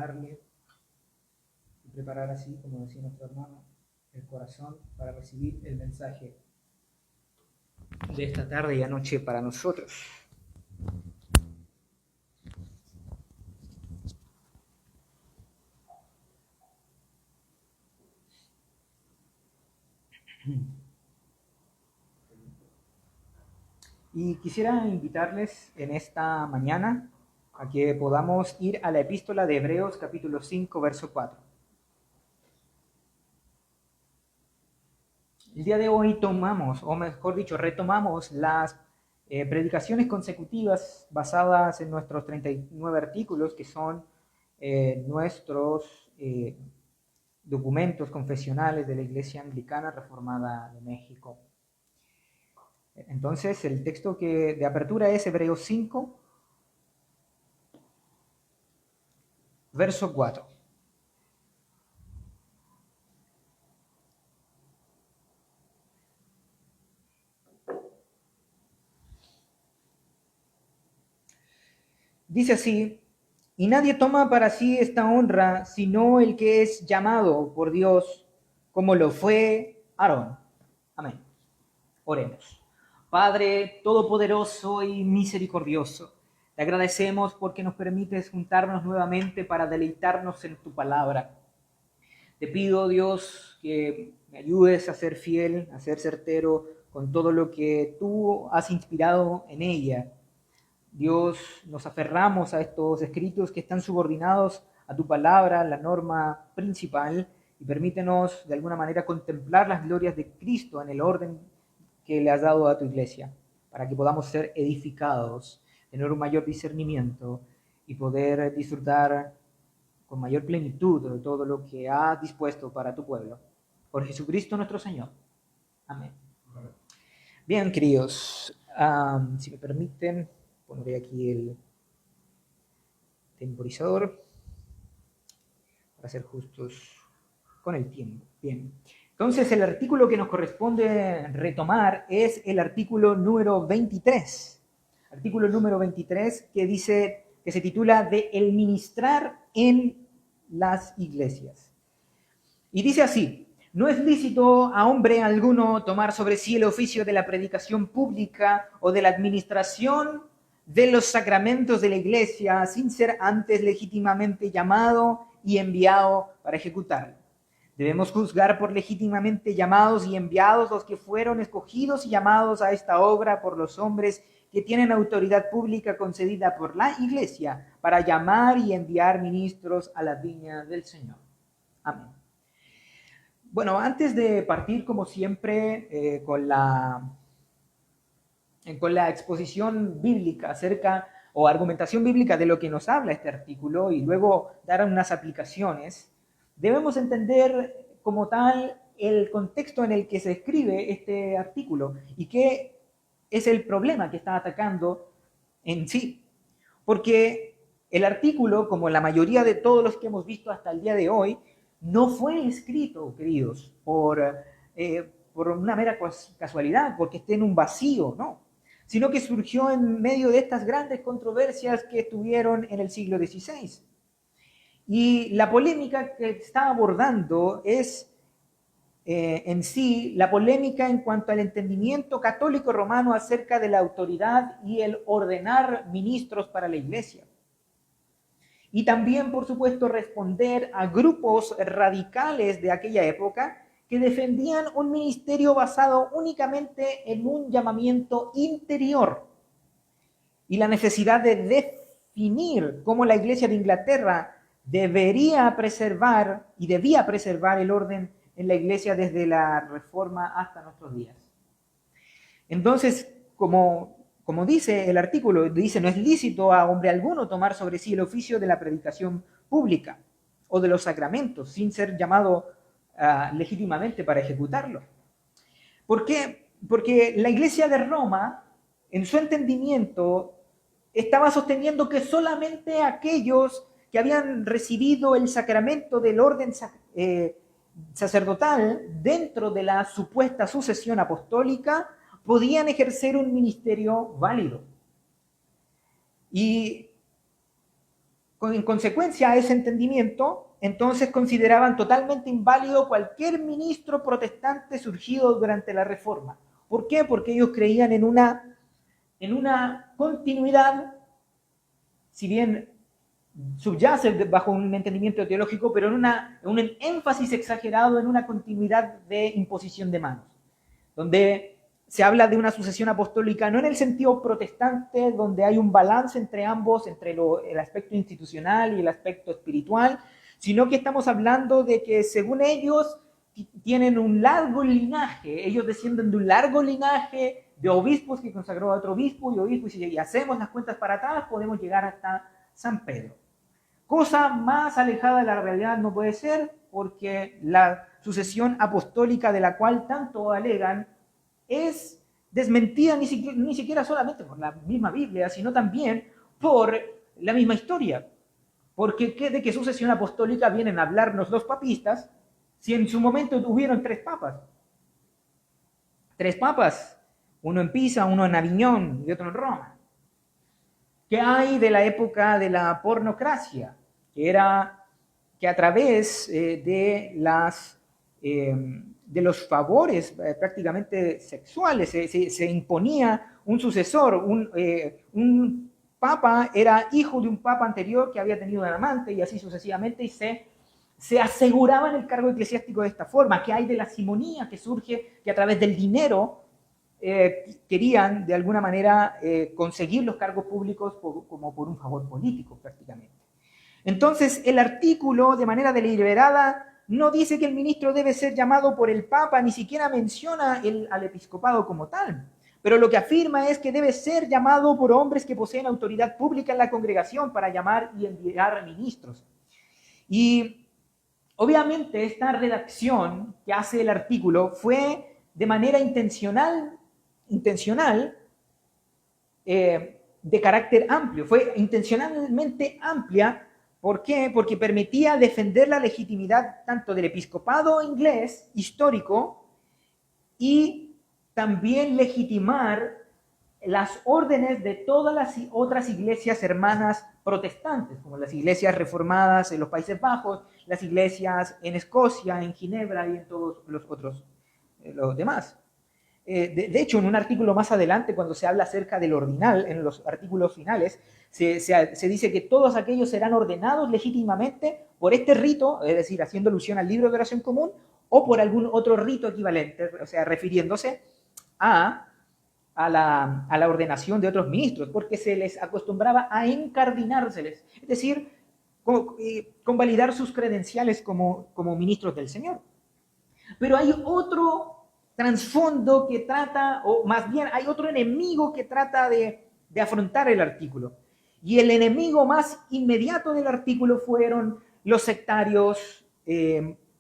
prepararle y preparar así, como decía nuestro hermano, el corazón para recibir el mensaje de esta tarde y anoche para nosotros. Y quisiera invitarles en esta mañana a que podamos ir a la epístola de Hebreos capítulo 5, verso 4. El día de hoy tomamos, o mejor dicho, retomamos las predicaciones consecutivas basadas en nuestros 39 artículos, que son nuestros documentos confesionales de la Iglesia Anglicana Reformada de México. Entonces, el texto de apertura es Hebreos 5, verso 4. Dice así: y nadie toma para sí esta honra, sino el que es llamado por Dios, como lo fue Aarón. Amén. Oremos. Padre todopoderoso y misericordioso, te agradecemos porque nos permites juntarnos nuevamente para deleitarnos en tu palabra. Te pido, Dios, que me ayudes a ser fiel, a ser certero con todo lo que tú has inspirado en ella. Dios, nos aferramos a estos escritos que están subordinados a tu palabra, la norma principal, y permítenos de alguna manera contemplar las glorias de Cristo en el orden que le has dado a tu iglesia, para que podamos ser edificados, tener un mayor discernimiento y poder disfrutar con mayor plenitud de todo lo que has dispuesto para tu pueblo. Por Jesucristo nuestro Señor. Amén. Bien, queridos, si me permiten, pondré aquí el temporizador para ser justos con el tiempo. Bien. Entonces, el artículo que nos corresponde retomar es el artículo número 23. Artículo número 23 que dice, que se titula de el ministrar en las iglesias. Y dice así: no es lícito a hombre alguno tomar sobre sí el oficio de la predicación pública o de la administración de los sacramentos de la iglesia sin ser antes legítimamente llamado y enviado para ejecutarlo. Debemos juzgar por legítimamente llamados y enviados los que fueron escogidos y llamados a esta obra por los hombres que tienen autoridad pública concedida por la iglesia para llamar y enviar ministros a la viña del Señor. Amén. Bueno, antes de partir, como siempre, con la exposición bíblica acerca, o argumentación bíblica de lo que nos habla este artículo, y luego dar unas aplicaciones, debemos entender como tal el contexto en el que se escribe este artículo y qué es el problema que está atacando en sí. Porque el artículo, como la mayoría de todos los que hemos visto hasta el día de hoy, no fue escrito, queridos, por una mera casualidad, porque esté en un vacío, no, sino que surgió en medio de estas grandes controversias que estuvieron en el siglo XVI. Y la polémica que está abordando es en sí la polémica en cuanto al entendimiento católico romano acerca de la autoridad y el ordenar ministros para la iglesia. Y también, por supuesto, responder a grupos radicales de aquella época que defendían un ministerio basado únicamente en un llamamiento interior y la necesidad de definir cómo la Iglesia de Inglaterra debería preservar y debía preservar el orden en la Iglesia desde la Reforma hasta nuestros días. Entonces, como dice el artículo, dice, no es lícito a hombre alguno tomar sobre sí el oficio de la predicación pública o de los sacramentos sin ser llamado legítimamente para ejecutarlo. ¿Por qué? Porque la Iglesia de Roma, en su entendimiento, estaba sosteniendo que solamente aquellos que habían recibido el sacramento del orden sacerdotal dentro de la supuesta sucesión apostólica podían ejercer un ministerio válido. Y En consecuencia a ese entendimiento, entonces consideraban totalmente inválido cualquier ministro protestante surgido durante la Reforma. ¿Por qué? Porque ellos creían en una continuidad, si bien subyace bajo un entendimiento teológico, pero en un énfasis exagerado en una continuidad de imposición de manos, donde se habla de una sucesión apostólica no en el sentido protestante, donde hay un balance entre ambos, entre el aspecto institucional y el aspecto espiritual, sino que estamos hablando de que según ellos tienen un largo linaje, ellos descienden de un largo linaje de obispos que consagró a otro obispo y obispo, y si hacemos las cuentas para atrás podemos llegar hasta San Pedro. Cosa más alejada de la realidad no puede ser, porque la sucesión apostólica de la cual tanto alegan es desmentida ni siquiera solamente por la misma Biblia, sino también por la misma historia. Porque ¿de qué sucesión apostólica vienen a hablarnos los papistas si en su momento hubieron tres papas? Tres papas, uno en Pisa, uno en Aviñón y otro en Roma. ¿Qué hay de la época de la pornocracia? Que a través de los favores prácticamente sexuales se imponía un sucesor, un papa era hijo de un papa anterior que había tenido un amante y así sucesivamente, y se aseguraban el cargo eclesiástico de esta forma. ¿Qué hay de la simonía que surge, que a través del dinero querían de alguna manera conseguir los cargos públicos como por un favor político prácticamente? Entonces el artículo de manera deliberada no dice que el ministro debe ser llamado por el Papa, ni siquiera menciona al episcopado como tal, pero lo que afirma es que debe ser llamado por hombres que poseen autoridad pública en la congregación para llamar y enviar ministros. Y obviamente esta redacción que hace el artículo fue de manera intencional de carácter amplio, fue intencionalmente amplia. ¿Por qué? Porque permitía defender la legitimidad tanto del episcopado inglés histórico y también legitimar las órdenes de todas las otras iglesias hermanas protestantes, como las iglesias reformadas en los Países Bajos, las iglesias en Escocia, en Ginebra y en todos los otros, los demás. De hecho, en un artículo más adelante, cuando se habla acerca del ordinal, en los artículos finales, se dice que todos aquellos serán ordenados legítimamente por este rito, es decir, haciendo alusión al libro de oración común, o por algún otro rito equivalente, o sea, refiriéndose a la ordenación de otros ministros, porque se les acostumbraba a encardinárseles, es decir, convalidar sus credenciales como ministros del Señor. Pero hay otro trasfondo que trata, o más bien hay otro enemigo que trata de afrontar el artículo. Y el enemigo más inmediato del artículo fueron los sectarios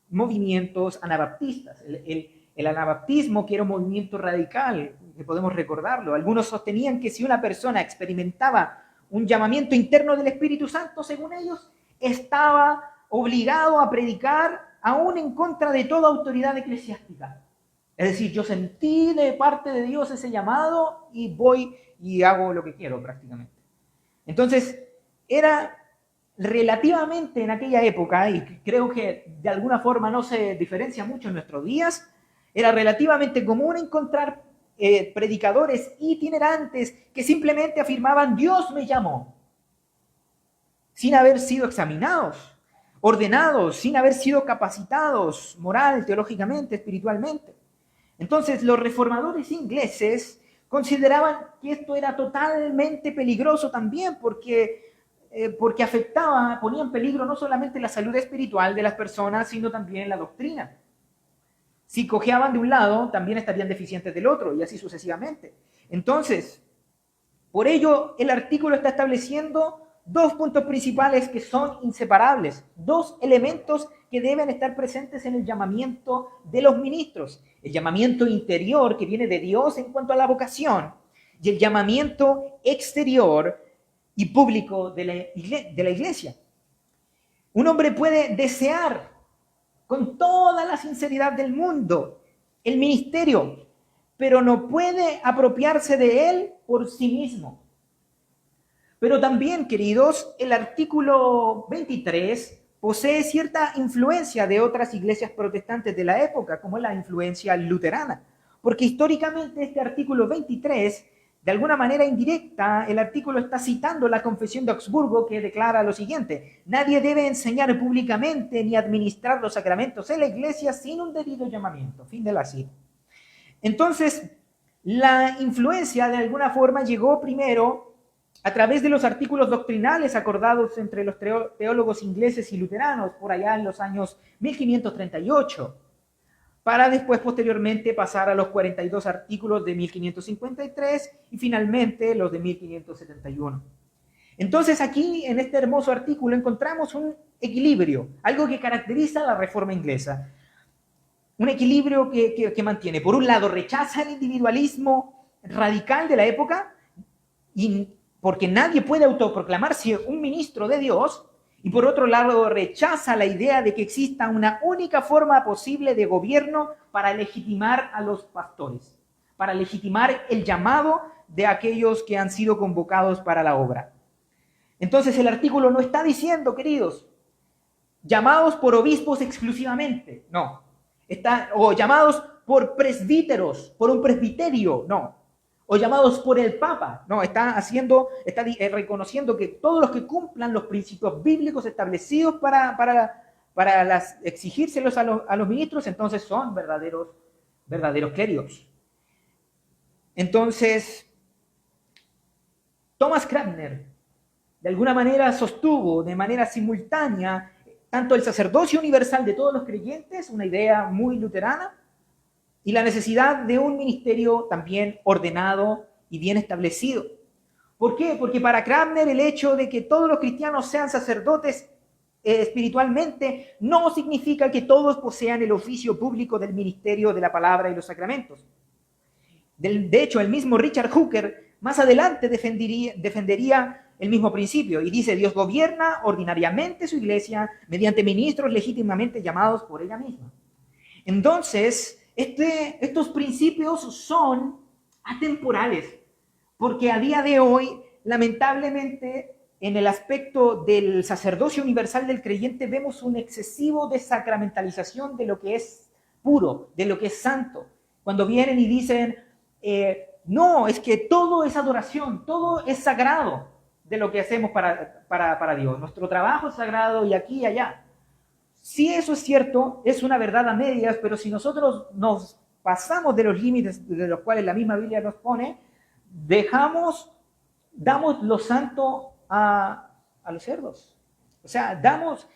movimientos anabaptistas. El anabaptismo, que era un movimiento radical, que podemos recordarlo. Algunos sostenían que si una persona experimentaba un llamamiento interno del Espíritu Santo, según ellos, estaba obligado a predicar aún en contra de toda autoridad eclesiástica. Es decir, yo sentí de parte de Dios ese llamado y voy y hago lo que quiero prácticamente. Entonces, era relativamente en aquella época, y creo que de alguna forma no se diferencia mucho en nuestros días, era relativamente común encontrar predicadores itinerantes que simplemente afirmaban: Dios me llamó, sin haber sido examinados, ordenados, sin haber sido capacitados moral, teológicamente, espiritualmente. Entonces, los reformadores ingleses consideraban que esto era totalmente peligroso también, porque afectaba, ponía en peligro no solamente la salud espiritual de las personas, sino también la doctrina. Si cojeaban de un lado, también estarían deficientes del otro, y así sucesivamente. Entonces, por ello, el artículo está estableciendo dos puntos principales que son inseparables, dos elementos que deben estar presentes en el llamamiento de los ministros: el llamamiento interior que viene de Dios en cuanto a la vocación, y el llamamiento exterior y público de la iglesia. Un hombre puede desear con toda la sinceridad del mundo el ministerio, pero no puede apropiarse de él por sí mismo. Pero también, queridos, el artículo 23 posee cierta influencia de otras iglesias protestantes de la época, como la influencia luterana. Porque históricamente este artículo 23, de alguna manera indirecta, el artículo está citando la Confesión de Augsburgo, que declara lo siguiente: nadie debe enseñar públicamente ni administrar los sacramentos en la iglesia sin un debido llamamiento. Fin de la cita. Entonces, la influencia de alguna forma llegó primero a través de los artículos doctrinales acordados entre los teólogos ingleses y luteranos por allá en los años 1538, para después posteriormente pasar a los 42 artículos de 1553 y finalmente los de 1571. Entonces aquí en este hermoso artículo encontramos un equilibrio, algo que caracteriza a la Reforma inglesa. Un equilibrio que mantiene, por un lado, rechaza el individualismo radical de la época, y porque nadie puede autoproclamarse un ministro de Dios, y por otro lado rechaza la idea de que exista una única forma posible de gobierno para legitimar a los pastores, para legitimar el llamado de aquellos que han sido convocados para la obra. Entonces el artículo no está diciendo, queridos, llamados por obispos exclusivamente, no. O llamados por presbíteros, por un presbiterio, no. O llamados por el Papa, no. Está reconociendo que todos los que cumplan los principios bíblicos establecidos para exigírselos a los ministros, entonces son verdaderos clérigos. Entonces, Thomas Cranmer de alguna manera sostuvo de manera simultánea tanto el sacerdocio universal de todos los creyentes, una idea muy luterana, y la necesidad de un ministerio también ordenado y bien establecido. ¿Por qué? Porque para Cranmer el hecho de que todos los cristianos sean sacerdotes espiritualmente no significa que todos posean el oficio público del ministerio de la palabra y los sacramentos. De hecho, el mismo Richard Hooker más adelante defendería el mismo principio y dice: Dios gobierna ordinariamente su iglesia mediante ministros legítimamente llamados por ella misma. Entonces, estos principios son atemporales, porque a día de hoy, lamentablemente, en el aspecto del sacerdocio universal del creyente vemos un excesivo desacramentalización de lo que es puro, de lo que es santo. Cuando vienen y dicen, no, es que todo es adoración, todo es sagrado de lo que hacemos para Dios. Nuestro trabajo es sagrado y aquí y allá. Si eso es cierto, es una verdad a medias, pero si nosotros nos pasamos de los límites de los cuales la misma Biblia nos pone, damos lo santo a los cerdos. O sea,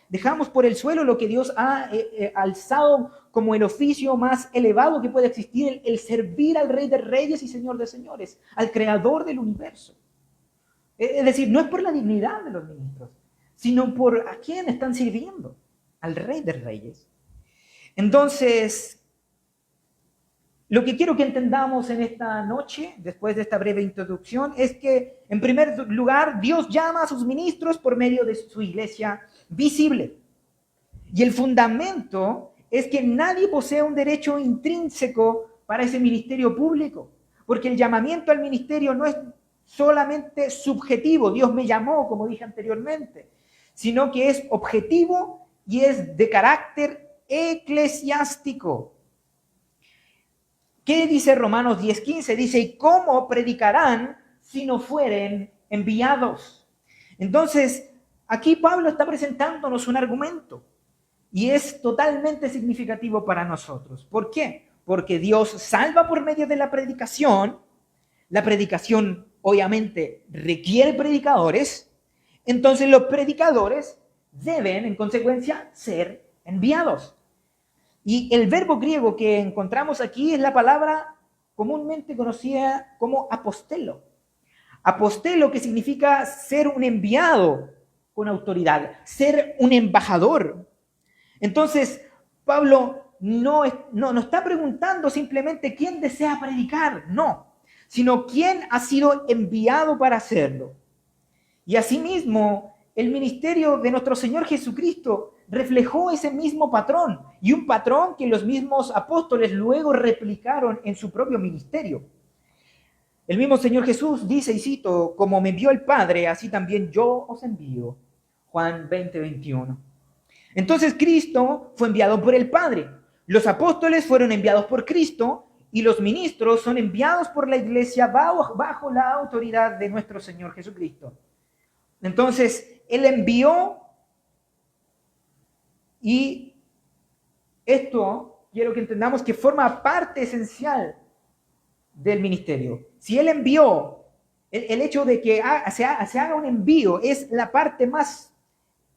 dejamos por el suelo lo que Dios ha alzado como el oficio más elevado que puede existir, el servir al Rey de Reyes y Señor de Señores, al Creador del universo. Es decir, no es por la dignidad de los ministros, sino por a quién están sirviendo, al Rey de Reyes. Entonces, lo que quiero que entendamos en esta noche, después de esta breve introducción, es que, en primer lugar, Dios llama a sus ministros por medio de su iglesia visible. Y el fundamento es que nadie posee un derecho intrínseco para ese ministerio público, porque el llamamiento al ministerio no es solamente subjetivo, Dios me llamó, como dije anteriormente, sino que es objetivo y es de carácter eclesiástico. ¿Qué dice Romanos 10:15? Dice, ¿y cómo predicarán si no fueren enviados? Entonces, aquí Pablo está presentándonos un argumento y es totalmente significativo para nosotros. ¿Por qué? Porque Dios salva por medio de la predicación. La predicación obviamente requiere predicadores, entonces los predicadores deben en consecuencia ser enviados. Y el verbo griego que encontramos aquí es la palabra comúnmente conocida como apostelo. Apostelo, que significa ser un enviado con autoridad, ser un embajador. Entonces, Pablo no está preguntando simplemente quién desea predicar, no, sino quién ha sido enviado para hacerlo. Y asimismo, el ministerio de nuestro Señor Jesucristo reflejó ese mismo patrón, y un patrón que los mismos apóstoles luego replicaron en su propio ministerio. El mismo Señor Jesús dice, y cito, como me envió el Padre, así también yo os envío. Juan 20:21. Entonces Cristo fue enviado por el Padre. Los apóstoles fueron enviados por Cristo y los ministros son enviados por la iglesia bajo la autoridad de nuestro Señor Jesucristo. Entonces, Él envió y esto quiero que entendamos que forma parte esencial del ministerio. Si Él envió, el hecho de que se haga un envío es la parte más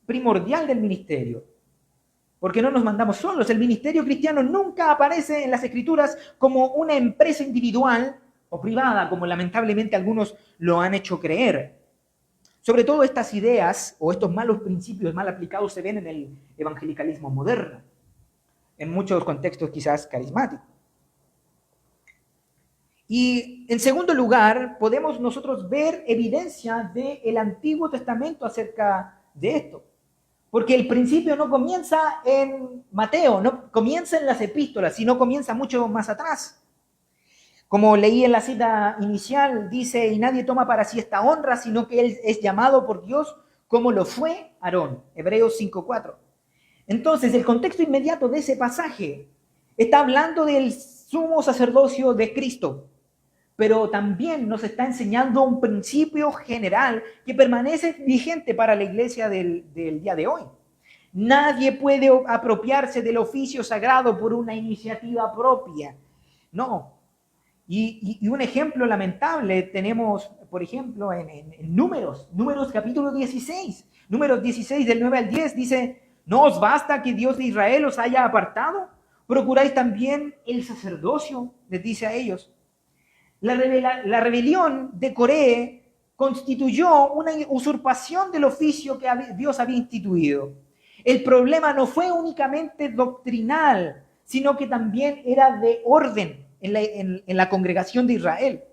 primordial del ministerio. Porque no nos mandamos solos. El ministerio cristiano nunca aparece en las Escrituras como una empresa individual o privada, como lamentablemente algunos lo han hecho creer. Sobre todo estas ideas o estos malos principios mal aplicados se ven en el evangelicalismo moderno, en muchos contextos quizás carismáticos. Y en segundo lugar, podemos nosotros ver evidencia del Antiguo Testamento acerca de esto. Porque el principio no comienza en Mateo, no comienza en las epístolas, sino comienza mucho más atrás. Como leí en la cita inicial, dice, y nadie toma para sí esta honra, sino que él es llamado por Dios como lo fue Aarón, Hebreos 5:4. Entonces, el contexto inmediato de ese pasaje está hablando del sumo sacerdocio de Cristo, pero también nos está enseñando un principio general que permanece vigente para la iglesia del día de hoy. Nadie puede apropiarse del oficio sagrado por una iniciativa propia. No. Y un ejemplo lamentable tenemos, por ejemplo, en Números capítulo 16. Números 16 del 9 al 10 dice, ¿no os basta que Dios de Israel os haya apartado? ¿Procuráis también el sacerdocio? Les dice a ellos. La rebelión de Coré constituyó una usurpación del oficio que Dios había instituido. El problema no fue únicamente doctrinal, sino que también era de orden en la congregación de Israel.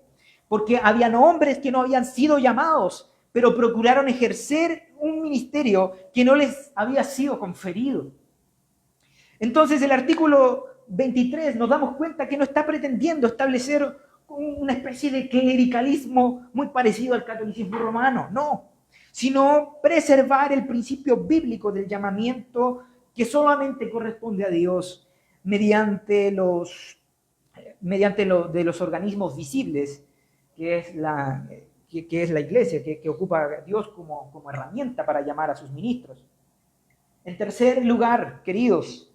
Porque habían hombres que no habían sido llamados, pero procuraron ejercer un ministerio que no les había sido conferido. Entonces el artículo 23 nos damos cuenta que no está pretendiendo establecer una especie de clericalismo muy parecido al catolicismo romano, no, sino preservar el principio bíblico del llamamiento que solamente corresponde a Dios mediante los organismos visibles, que es la iglesia, que ocupa a Dios como herramienta para llamar a sus ministros. En tercer lugar, queridos,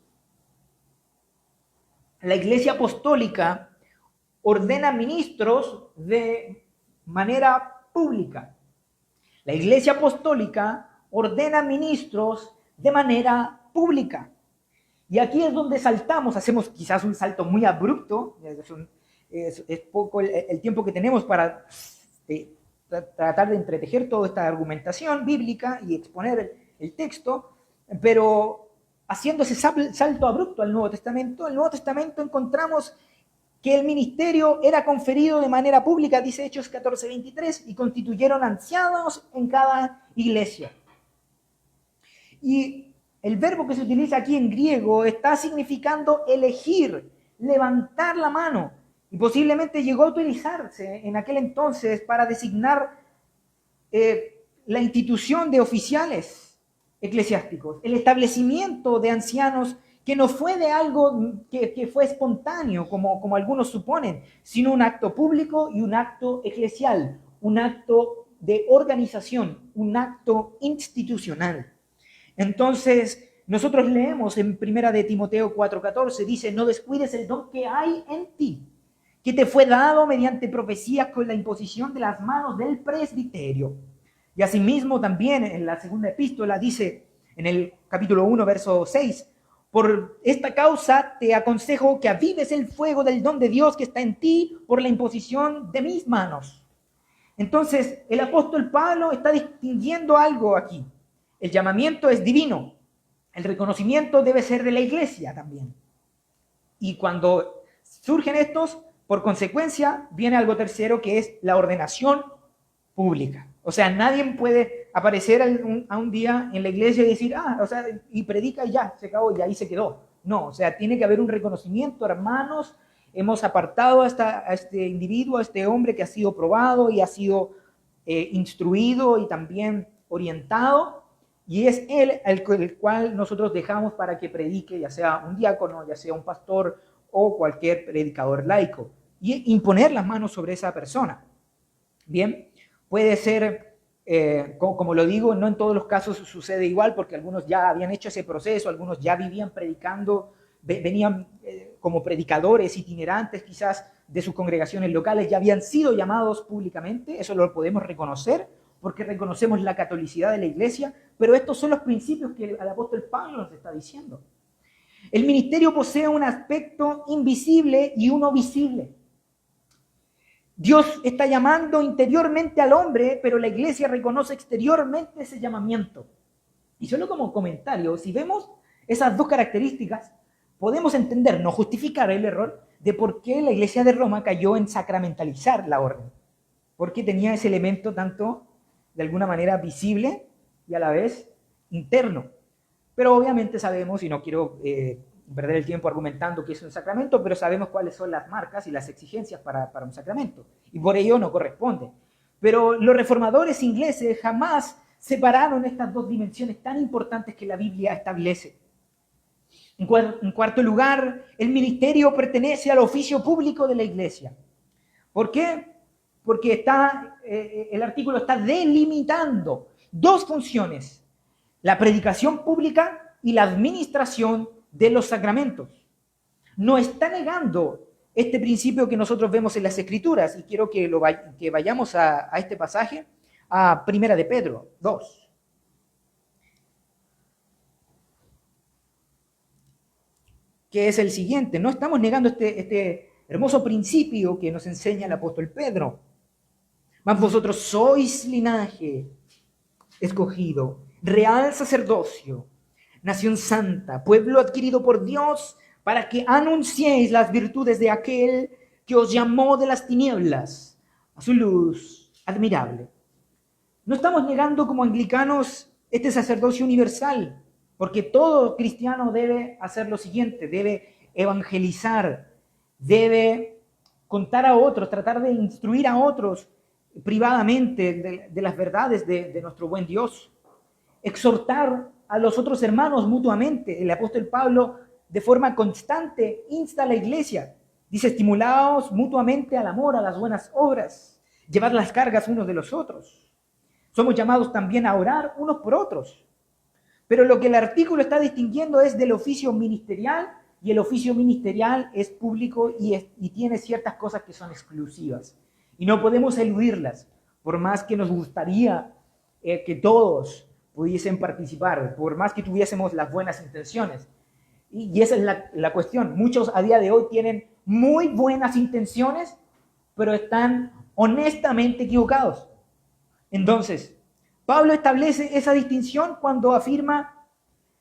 la iglesia apostólica ordena ministros de manera pública. La iglesia apostólica ordena ministros de manera pública. Y aquí es donde saltamos, hacemos quizás un salto muy abrupto, es poco el tiempo que tenemos para tratar de entretejer toda esta argumentación bíblica y exponer el texto, pero haciendo ese salto abrupto al Nuevo Testamento, en el Nuevo Testamento encontramos que el ministerio era conferido de manera pública, dice Hechos 14:23, y constituyeron ancianos en cada iglesia. Y el verbo que se utiliza aquí en griego está significando elegir, levantar la mano, y posiblemente llegó a utilizarse en aquel entonces para designar la institución de oficiales eclesiásticos, el establecimiento de ancianos que no fue de algo que fue espontáneo, como algunos suponen, sino un acto público y un acto eclesial, un acto de organización, un acto institucional. Entonces, nosotros leemos en 1 de Timoteo 4:14, dice, no descuides el don que hay en ti, que te fue dado mediante profecías con la imposición de las manos del presbiterio. Y asimismo también en la segunda epístola dice, en el capítulo 1, verso 6, por esta causa te aconsejo que avives el fuego del don de Dios que está en ti por la imposición de mis manos. Entonces, el apóstol Pablo está distinguiendo algo aquí. El llamamiento es divino. El reconocimiento debe ser de la iglesia también. Y cuando surgen estos, por consecuencia, viene algo tercero que es la ordenación pública. O sea, nadie puede aparecer a un día en la iglesia y decir, y predica y ya, se acabó y ahí se quedó. No, o sea, tiene que haber un reconocimiento, hermanos, hemos apartado a este individuo, a este hombre que ha sido probado y ha sido instruido y también orientado, y es él el cual nosotros dejamos para que predique, ya sea un diácono, ya sea un pastor o cualquier predicador laico, y imponer las manos sobre esa persona. Bien, puede ser, como lo digo, no en todos los casos sucede igual, porque algunos ya habían hecho ese proceso, algunos ya vivían predicando, venían como predicadores itinerantes quizás de sus congregaciones locales, ya habían sido llamados públicamente, eso lo podemos reconocer, porque reconocemos la catolicidad de la iglesia, pero estos son los principios que el apóstol Pablo nos está diciendo. El ministerio posee un aspecto invisible y uno visible. Dios está llamando interiormente al hombre, pero la iglesia reconoce exteriormente ese llamamiento. Y solo como comentario, si vemos esas dos características, podemos entender, no justificar el error de por qué la iglesia de Roma cayó en sacramentalizar la orden. Porque tenía ese elemento tanto, de alguna manera, visible y a la vez interno. Pero obviamente sabemos, y no quiero perder el tiempo argumentando que es un sacramento, pero sabemos cuáles son las marcas y las exigencias para un sacramento, y por ello no corresponde. Pero los reformadores ingleses jamás separaron estas dos dimensiones tan importantes que la Biblia establece. En cuarto lugar, el ministerio pertenece al oficio público de la iglesia. ¿Por qué? Porque el artículo está delimitando dos funciones: la predicación pública y la administración de los sacramentos. No está negando este principio que nosotros vemos en las Escrituras, y quiero que vayamos a este pasaje, a Primera de Pedro 2. Que es el siguiente. No estamos negando este hermoso principio que nos enseña el apóstol Pedro. Mas vosotros sois linaje escogido, real sacerdocio, nación santa, pueblo adquirido por Dios, para que anunciéis las virtudes de aquel que os llamó de las tinieblas a su luz admirable. No estamos negando como anglicanos este sacerdocio universal, porque todo cristiano debe hacer lo siguiente: debe evangelizar, debe contar a otros, tratar de instruir a otros privadamente de las verdades de nuestro buen Dios, exhortar a los otros hermanos mutuamente. El apóstol Pablo de forma constante insta a la iglesia, dice: estimulaos mutuamente al amor, a las buenas obras, llevad las cargas unos de los otros. Somos llamados también a orar unos por otros. Pero lo que el artículo está distinguiendo es del oficio ministerial, y el oficio ministerial es público y tiene ciertas cosas que son exclusivas. Y no podemos eludirlas, por más que nos gustaría que todos pudiesen participar, por más que tuviésemos las buenas intenciones. Y esa es la cuestión. Muchos a día de hoy tienen muy buenas intenciones, pero están honestamente equivocados. Entonces, Pablo establece esa distinción cuando afirma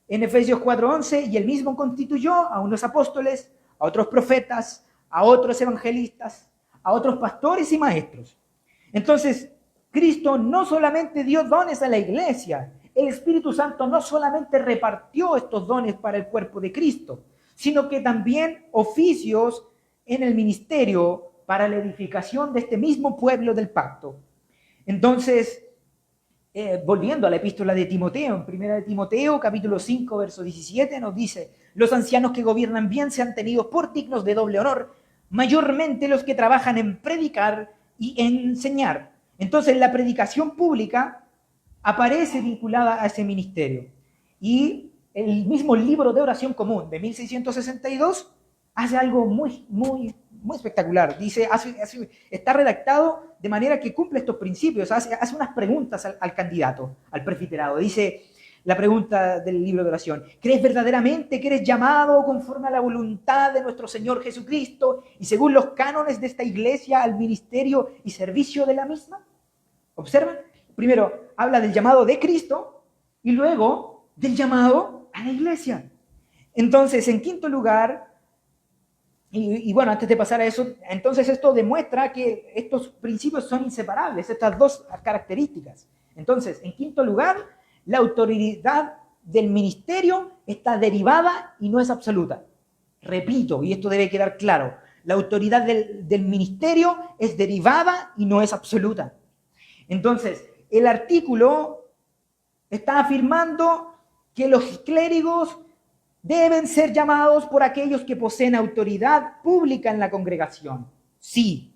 en Efesios 4:11: y él mismo constituyó a unos apóstoles, a otros profetas, a otros evangelistas, a otros pastores y maestros. Entonces, Cristo no solamente dio dones a la iglesia, el Espíritu Santo no solamente repartió estos dones para el cuerpo de Cristo, sino que también oficios en el ministerio para la edificación de este mismo pueblo del pacto. Entonces, volviendo a la epístola de Timoteo, en Primera de Timoteo, capítulo 5, verso 17, nos dice: los ancianos que gobiernan bien sean tenidos por dignos de doble honor, mayormente los que trabajan en predicar y en enseñar. Entonces, la predicación pública aparece vinculada a ese ministerio. Y el mismo libro de oración común de 1662 hace algo muy espectacular. Dice, está redactado de manera que cumple estos principios. Hace unas preguntas al candidato, al presbiterado. Dice la pregunta del libro de oración: ¿crees verdaderamente que eres llamado conforme a la voluntad de nuestro Señor Jesucristo y según los cánones de esta iglesia al ministerio y servicio de la misma? ¿Observan? Primero habla del llamado de Cristo y luego del llamado a la iglesia. Entonces, en quinto lugar, y bueno, antes de pasar a eso, entonces esto demuestra que estos principios son inseparables, estas dos características. Entonces, en quinto lugar, la autoridad del ministerio está derivada y no es absoluta. Repito, y esto debe quedar claro, La autoridad del ministerio es derivada y no es absoluta. Entonces, el artículo está afirmando que los clérigos deben ser llamados por aquellos que poseen autoridad pública en la congregación. Sí.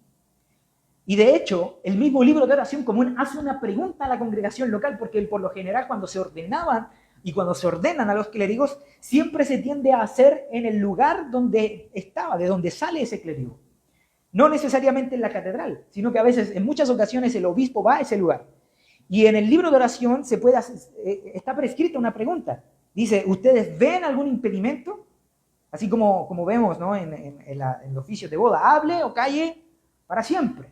Y de hecho, el mismo libro de oración común hace una pregunta a la congregación local, porque por lo general cuando se ordenaban y cuando se ordenan a los clérigos, siempre se tiende a hacer en el lugar donde estaba, de donde sale ese clérigo. No necesariamente en la catedral, sino que a veces, en muchas ocasiones, el obispo va a ese lugar. Y en el libro de oración está prescrita una pregunta. Dice, ¿ustedes ven algún impedimento? Así como vemos, ¿no? en los oficios de boda, hable o calle para siempre.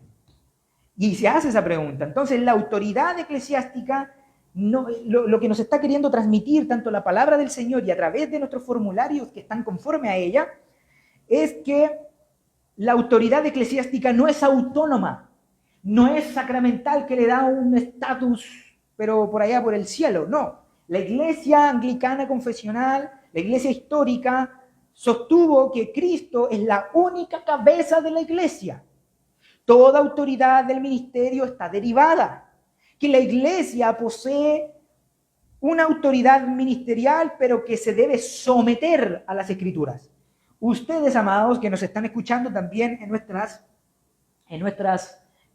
Y se hace esa pregunta. Entonces, la autoridad eclesiástica, lo que nos está queriendo transmitir tanto la palabra del Señor y a través de nuestros formularios que están conforme a ella, es que la autoridad eclesiástica no es autónoma, no es sacramental que le da un estatus, pero por allá por el cielo, no. La iglesia anglicana confesional, la iglesia histórica, sostuvo que Cristo es la única cabeza de la iglesia. Toda autoridad del ministerio está derivada. Que la iglesia posee una autoridad ministerial, pero que se debe someter a las escrituras. Ustedes, amados, que nos están escuchando también en nuestras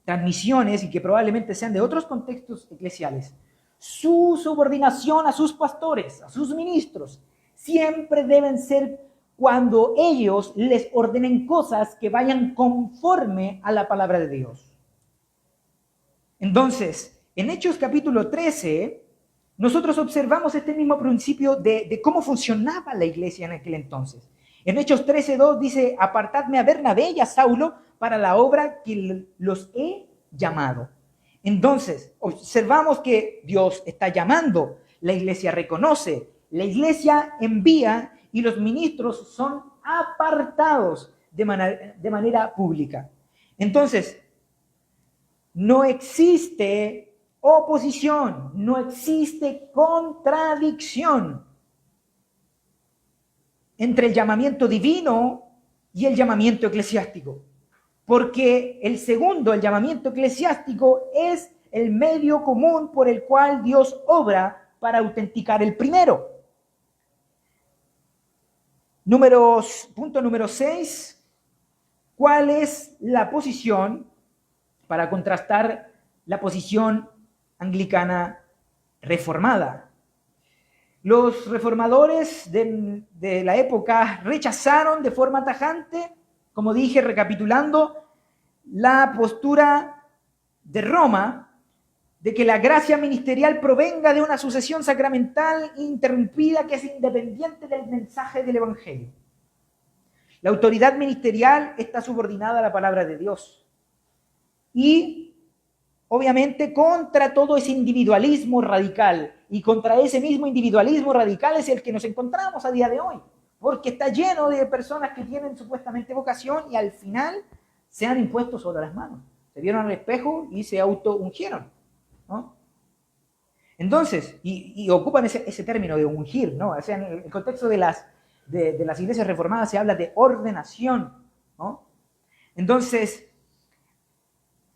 transmisiones y que probablemente sean de otros contextos eclesiales, su subordinación a sus pastores, a sus ministros, siempre deben ser cuando ellos les ordenen cosas que vayan conforme a la palabra de Dios. Entonces, en Hechos capítulo 13, nosotros observamos este mismo principio de cómo funcionaba la iglesia en aquel entonces. En Hechos 13:2 dice, apartadme a Bernabé y a Saulo para la obra que los he llamado. Entonces, observamos que Dios está llamando, la iglesia reconoce, la iglesia envía y los ministros son apartados de manera pública. Entonces, no existe oposición, no existe contradicción entre el llamamiento divino y el llamamiento eclesiástico. Porque el segundo, el llamamiento eclesiástico, es el medio común por el cual Dios obra para autenticar el primero. Punto número 6. ¿Cuál es la posición para contrastar la posición anglicana reformada? Los reformadores de la época rechazaron de forma tajante, como dije, recapitulando, la postura de Roma de que la gracia ministerial provenga de una sucesión sacramental interrumpida que es independiente del mensaje del Evangelio. La autoridad ministerial está subordinada a la palabra de Dios. Y, obviamente, contra todo ese individualismo radical, y contra ese mismo individualismo radical es el que nos encontramos a día de hoy, porque está lleno de personas que tienen supuestamente vocación y al final se han impuesto sobre las manos. Se vieron al espejo y se auto-ungieron, ¿no? Entonces, y ocupan ese término de ungir, ¿no? O sea, en el contexto de las iglesias reformadas se habla de ordenación, ¿no? Entonces,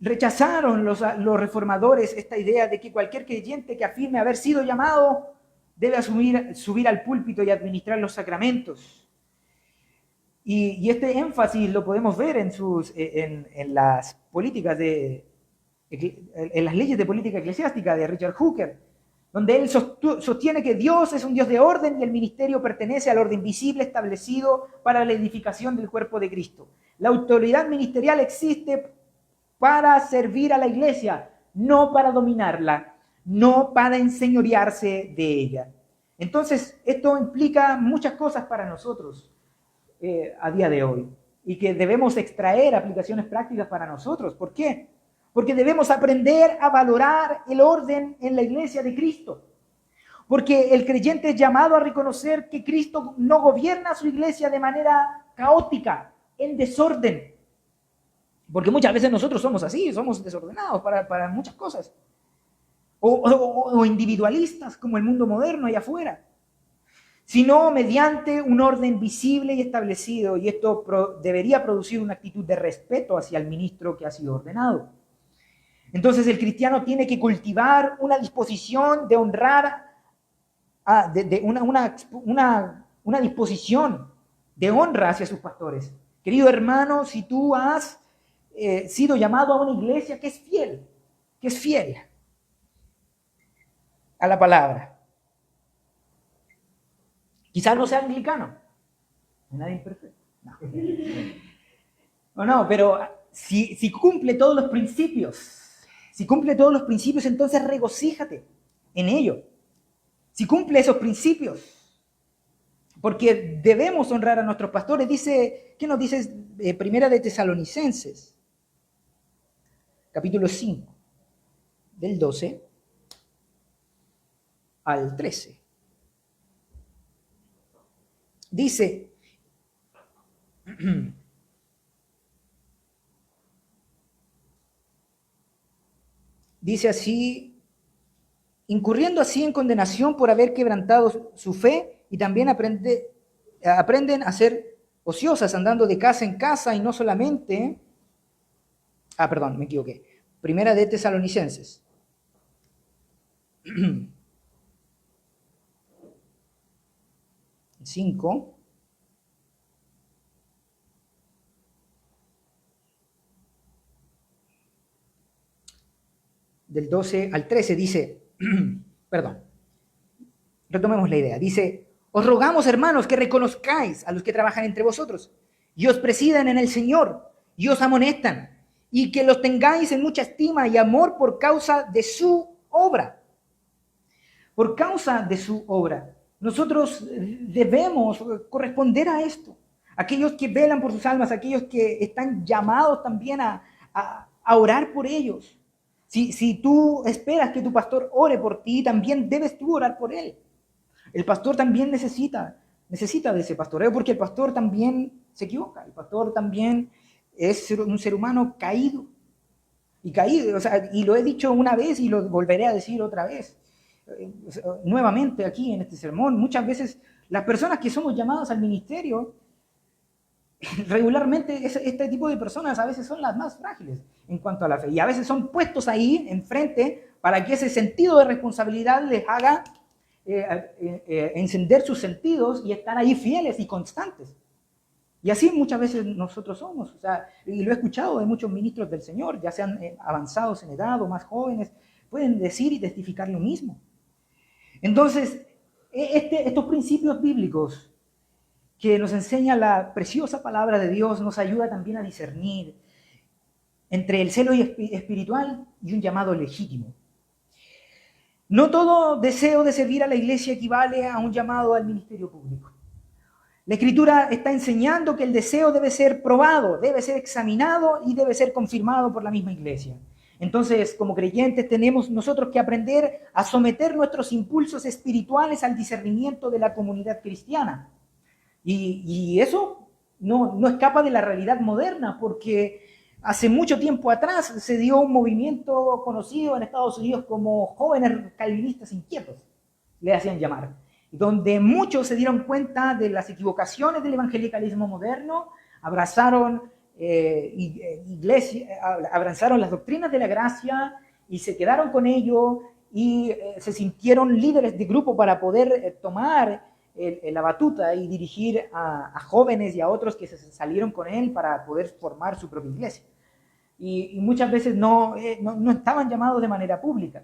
rechazaron los reformadores esta idea de que cualquier creyente que afirme haber sido llamado debe subir al púlpito y administrar los sacramentos. Y este énfasis lo podemos ver en las políticas en las leyes de política eclesiástica de Richard Hooker, donde él sostiene que Dios es un Dios de orden y el ministerio pertenece al orden visible establecido para la edificación del cuerpo de Cristo. La autoridad ministerial existe para servir a la iglesia, no para dominarla, no para enseñorearse de ella. Entonces, esto implica muchas cosas para nosotros a día de hoy y que debemos extraer aplicaciones prácticas para nosotros. ¿Por qué? Porque debemos aprender a valorar el orden en la iglesia de Cristo. Porque el creyente es llamado a reconocer que Cristo no gobierna su iglesia de manera caótica, en desorden. Porque muchas veces nosotros somos así, somos desordenados para muchas cosas. O individualistas como el mundo moderno allá afuera. sino mediante un orden visible y establecido, y esto debería producir una actitud de respeto hacia el ministro que ha sido ordenado. Entonces el cristiano tiene que cultivar una disposición de honrar, una disposición de honra hacia sus pastores. Querido hermano, si tú has sido llamado a una iglesia que es fiel a la palabra, quizás no sea anglicano, nadie es perfecto, no, pero si cumple todos los principios, entonces regocíjate en ello. Si cumple esos principios, porque debemos honrar a nuestros pastores. ¿Qué nos dice Primera de Tesalonicenses? Capítulo 5, del 12 al 13. Dice, así, incurriendo así en condenación por haber quebrantado su fe, y también aprenden a ser ociosas, andando de casa en casa, y no solamente... perdón, me equivoqué. Primera de Tesalonicenses. 5. Del 12 al 13 dice, perdón, retomemos la idea. Dice, os rogamos, hermanos, que reconozcáis a los que trabajan entre vosotros y os presidan en el Señor y os amonestan, y que los tengáis en mucha estima y amor por causa de su obra. Por causa de su obra. Nosotros debemos corresponder a esto. Aquellos que velan por sus almas, aquellos que están llamados también a orar por ellos. Si tú esperas que tu pastor ore por ti, también debes tú orar por él. El pastor también necesita de ese pastoreo, porque el pastor también se equivoca. El pastor también es un ser humano caído. Y lo he dicho una vez y lo volveré a decir otra vez. Nuevamente aquí en este sermón, muchas veces las personas que somos llamadas al ministerio, regularmente este tipo de personas a veces son las más frágiles en cuanto a la fe, y a veces son puestos ahí enfrente para que ese sentido de responsabilidad les haga encender sus sentidos y estar ahí fieles y constantes. Y así muchas veces nosotros somos, y lo he escuchado de muchos ministros del Señor, ya sean avanzados en edad o más jóvenes, pueden decir y testificar lo mismo. Entonces, estos principios bíblicos que nos enseña la preciosa palabra de Dios nos ayuda también a discernir entre el celo espiritual y un llamado legítimo. No todo deseo de servir a la iglesia equivale a un llamado al ministerio público. La Escritura está enseñando que el deseo debe ser probado, debe ser examinado y debe ser confirmado por la misma iglesia. Entonces, como creyentes, tenemos nosotros que aprender a someter nuestros impulsos espirituales al discernimiento de la comunidad cristiana. Y eso no escapa de la realidad moderna, porque hace mucho tiempo atrás se dio un movimiento conocido en Estados Unidos como jóvenes calvinistas inquietos, le hacían llamar, donde muchos se dieron cuenta de las equivocaciones del evangelicalismo moderno, abrazaron las doctrinas de la gracia y se quedaron con ello, y se sintieron líderes de grupo para poder tomar la batuta y dirigir a jóvenes y a otros que se salieron con él para poder formar su propia iglesia. Y muchas veces no estaban llamados de manera pública.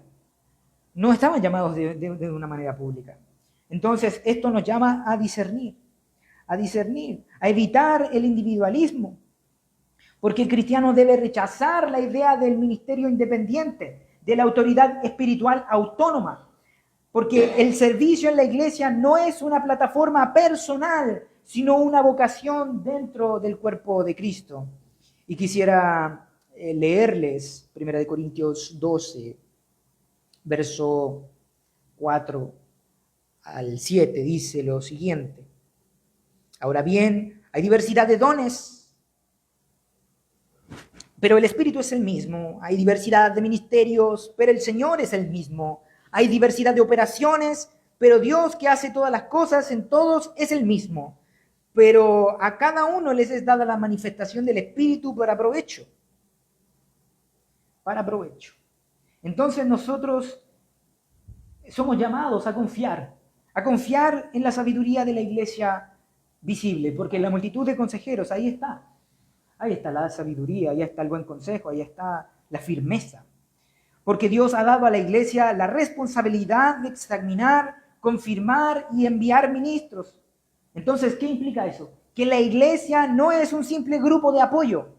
No estaban llamados de una manera pública. Entonces, esto nos llama a discernir, a evitar el individualismo, porque el cristiano debe rechazar la idea del ministerio independiente, de la autoridad espiritual autónoma, porque el servicio en la iglesia no es una plataforma personal, sino una vocación dentro del cuerpo de Cristo. Y quisiera leerles 1 Corintios 12, verso 4 al 7, dice lo siguiente: ahora bien, hay diversidad de dones, pero el Espíritu es el mismo. Hay diversidad de ministerios, pero el Señor es el mismo. Hay diversidad de operaciones, Pero Dios que hace todas las cosas en todos es el mismo, pero a cada uno les es dada la manifestación del Espíritu para provecho. Para provecho. Entonces nosotros somos llamados a confiar en la sabiduría de la iglesia visible, porque la multitud de consejeros, ahí está la sabiduría, ahí está el buen consejo, ahí está la firmeza. Porque Dios ha dado a la iglesia la responsabilidad de examinar, confirmar y enviar ministros. Entonces, ¿qué implica eso? Que la iglesia no es un simple grupo de apoyo,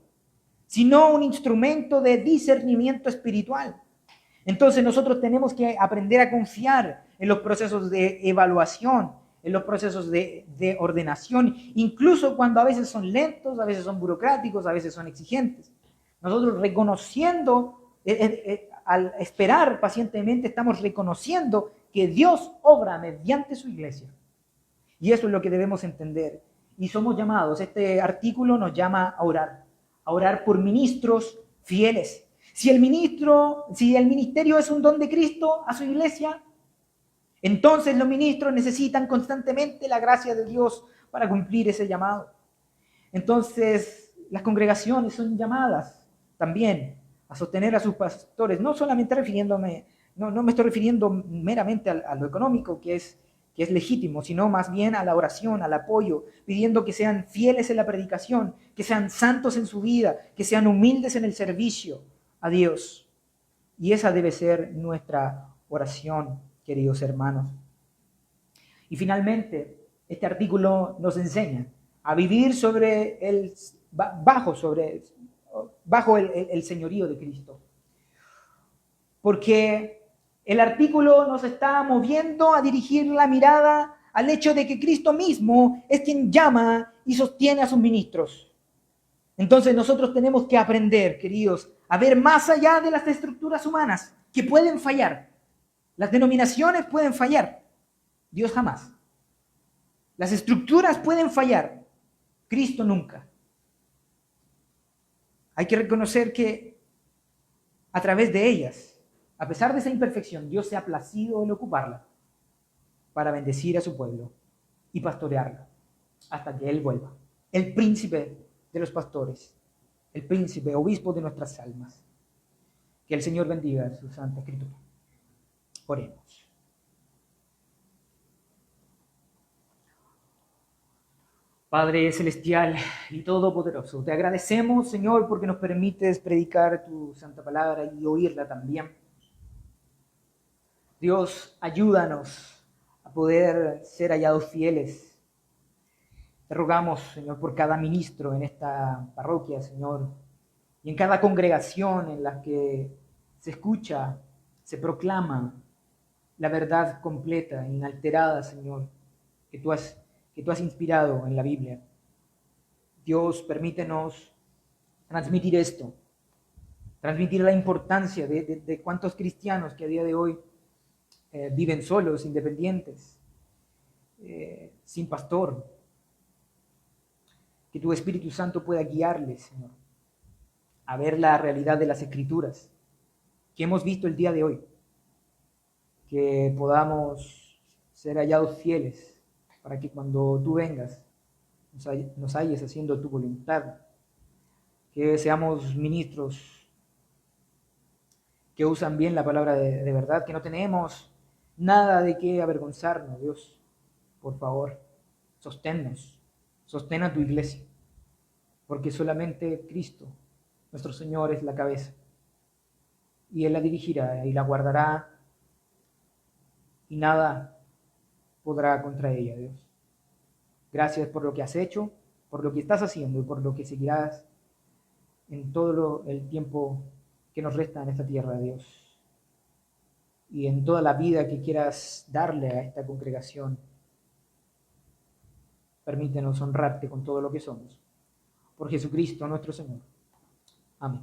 sino un instrumento de discernimiento espiritual. Entonces nosotros tenemos que aprender a confiar en los procesos de evaluación, en los procesos de ordenación, incluso cuando a veces son lentos, a veces son burocráticos, a veces son exigentes. Nosotros reconociendo, al esperar pacientemente, estamos reconociendo que Dios obra mediante su iglesia. Y eso es lo que debemos entender. Y somos llamados, este artículo nos llama a orar por ministros fieles. Si el ministerio es un don de Cristo a su iglesia, entonces los ministros necesitan constantemente la gracia de Dios para cumplir ese llamado. Entonces, las congregaciones son llamadas también a sostener a sus pastores, no solamente no me estoy refiriendo meramente a lo económico, que es legítimo, sino más bien a la oración, al apoyo, pidiendo que sean fieles en la predicación, que sean santos en su vida, que sean humildes en el servicio a Dios. Y esa debe ser nuestra oración, queridos hermanos. Y finalmente, este artículo nos enseña a vivir bajo el señorío de Cristo. Porque el artículo nos está moviendo a dirigir la mirada al hecho de que Cristo mismo es quien llama y sostiene a sus ministros. Entonces nosotros tenemos que aprender, queridos, a ver más allá de las estructuras humanas que pueden fallar. Las denominaciones pueden fallar, Dios jamás. Las estructuras pueden fallar, Cristo nunca. Hay que reconocer que a través de ellas, a pesar de esa imperfección, Dios se ha placido en ocuparla para bendecir a su pueblo y pastorearlo hasta que Él vuelva. El príncipe de los pastores, el príncipe, obispo de nuestras almas. Que el Señor bendiga su santa escritura. Oremos. Padre celestial y todopoderoso, te agradecemos, Señor, porque nos permites predicar tu santa palabra y oírla también. Dios, ayúdanos a poder ser hallados fieles. Te rogamos, Señor, por cada ministro en esta parroquia, Señor, y en cada congregación en la que se escucha, se proclama la verdad completa, inalterada, Señor, que tú has inspirado en la Biblia. Dios, permítenos transmitir esto, transmitir la importancia de cuántos cristianos que a día de hoy viven solos, independientes, sin pastor. Que tu Espíritu Santo pueda guiarles, Señor, a ver la realidad de las Escrituras que hemos visto el día de hoy. Que podamos ser hallados fieles para que cuando tú vengas nos halles haciendo tu voluntad. Que seamos ministros que usan bien la palabra de verdad, que no tenemos nada de qué avergonzarnos, Dios. Por favor, sosténnos. Sostén a tu iglesia, porque solamente Cristo, nuestro Señor, es la cabeza. Y Él la dirigirá y la guardará, y nada podrá contra ella, Dios. Gracias por lo que has hecho, por lo que estás haciendo y por lo que seguirás en todo el tiempo que nos resta en esta tierra, Dios. Y en toda la vida que quieras darle a esta congregación. Permítenos honrarte con todo lo que somos. Por Jesucristo nuestro Señor. Amén.